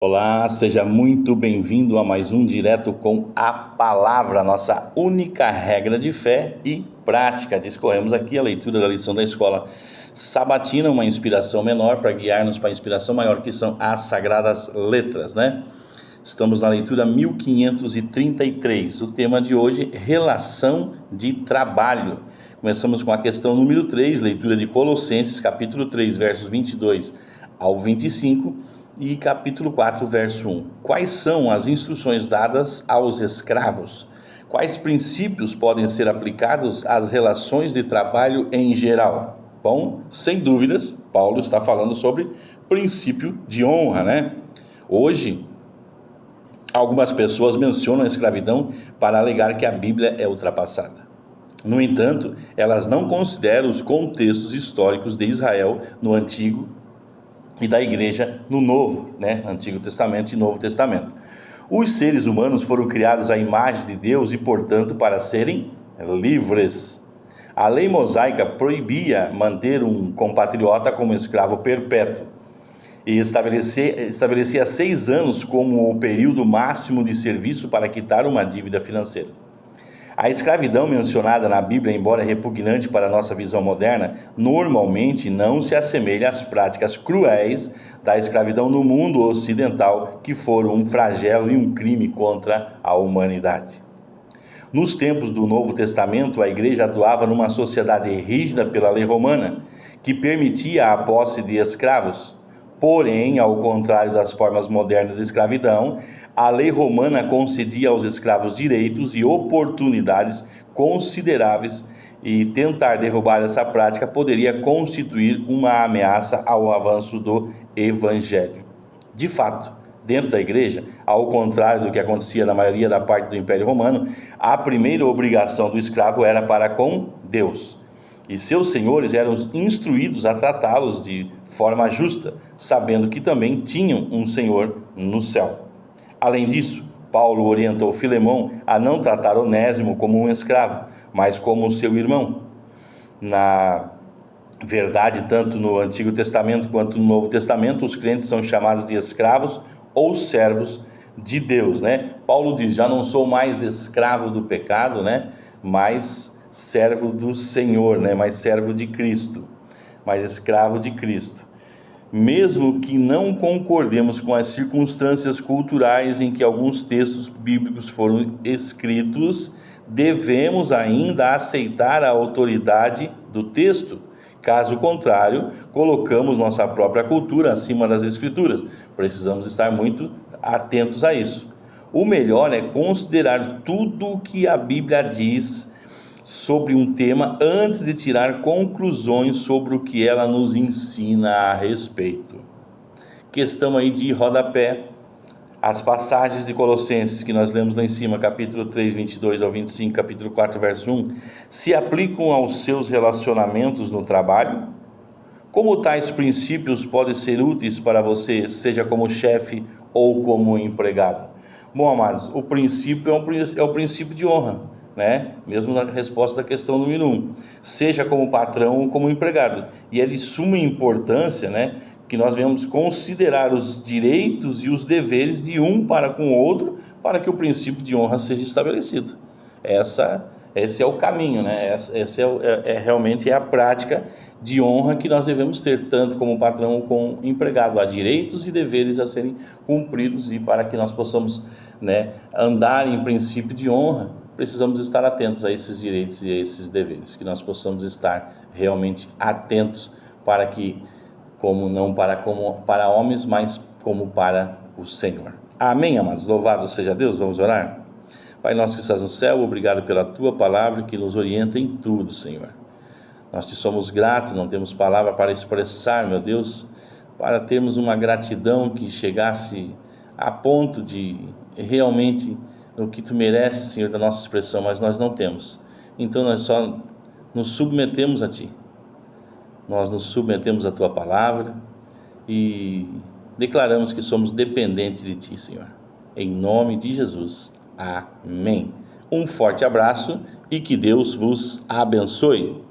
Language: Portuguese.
Olá, seja muito bem-vindo a mais um Direto com a Palavra, nossa única regra de fé e prática. Discorremos aqui a leitura da lição da escola sabatina, uma inspiração menor para guiar-nos para a inspiração maior, que são as Sagradas Letras, né? Estamos na leitura 1533. O tema de hoje, relação de trabalho. Começamos com a questão número 3, leitura de Colossenses, capítulo 3, versos 22 ao 25, e capítulo 4, verso 1. Quais são as instruções dadas aos escravos? Quais princípios podem ser aplicados às relações de trabalho em geral? Bom, sem dúvidas, Paulo está falando sobre princípio de honra, né? Hoje, algumas pessoas mencionam a escravidão para alegar que a Bíblia é ultrapassada. No entanto, elas não consideram os contextos históricos de Israel no Antigo e da Igreja no Novo, né? Antigo Testamento e Novo Testamento. Os seres humanos foram criados à imagem de Deus e, portanto, para serem livres. A lei mosaica proibia manter um compatriota como escravo perpétuo e estabelecia 6 anos como o período máximo de serviço para quitar uma dívida financeira. A escravidão mencionada na Bíblia, embora repugnante para a nossa visão moderna, normalmente não se assemelha às práticas cruéis da escravidão no mundo ocidental, que foram um flagelo e um crime contra a humanidade. Nos tempos do Novo Testamento, a igreja atuava numa sociedade rígida pela lei romana, que permitia a posse de escravos. Porém, ao contrário das formas modernas de escravidão, a lei romana concedia aos escravos direitos e oportunidades consideráveis, e tentar derrubar essa prática poderia constituir uma ameaça ao avanço do Evangelho. De fato, dentro da igreja, ao contrário do que acontecia na maioria da parte do Império Romano, a primeira obrigação do escravo era para com Deus. E seus senhores eram instruídos a tratá-los de forma justa, sabendo que também tinham um Senhor no céu. Além disso, Paulo orientou Filemão a não tratar Onésimo como um escravo, mas como seu irmão. Na verdade, tanto no Antigo Testamento quanto no Novo Testamento, os crentes são chamados de escravos ou servos de Deus, né? Paulo diz: já não sou mais escravo do pecado, né? Mas servo do Senhor, né? Mais servo de Cristo, mais escravo de Cristo. Mesmo que não concordemos com as circunstâncias culturais em que alguns textos bíblicos foram escritos, devemos ainda aceitar a autoridade do texto. Caso contrário, colocamos nossa própria cultura acima das Escrituras. Precisamos estar muito atentos a isso. O melhor é considerar tudo o que a Bíblia diz sobre um tema antes de tirar conclusões sobre o que ela nos ensina a respeito. Questão aí de rodapé: as passagens de Colossenses que nós lemos lá em cima, capítulo 3, 22 ao 25, capítulo 4, verso 1, se aplicam aos seus relacionamentos no trabalho? Como tais princípios podem ser úteis para você, seja como chefe ou como empregado? Bom, amados, o princípio é o princípio de honra, né? Mesmo na resposta da questão número 1, seja como patrão ou como empregado, e é de suma importância, né, que nós venhamos considerar os direitos e os deveres de um para com o outro, para que o princípio de honra seja estabelecido. Esse é o caminho, né? Essa realmente a prática de honra que nós devemos ter, tanto como patrão como empregado. Há direitos e deveres a serem cumpridos, e para que nós possamos, né, andar em princípio de honra, precisamos estar atentos a esses direitos e a esses deveres, que nós possamos estar realmente atentos, para que, como para homens, mas como para o Senhor. Amém, amados? Louvado seja Deus. Vamos orar? Pai nosso que estás no céu, obrigado pela Tua palavra que nos orienta em tudo, Senhor. Nós te somos gratos, não temos palavra para expressar, meu Deus, para termos uma gratidão que chegasse a ponto de realmente o que Tu mereces, Senhor, da nossa expressão, mas nós não temos. Então nós só nos submetemos a Ti. Nós nos submetemos à Tua palavra e declaramos que somos dependentes de Ti, Senhor. Em nome de Jesus. Amém. Um forte abraço e que Deus vos abençoe.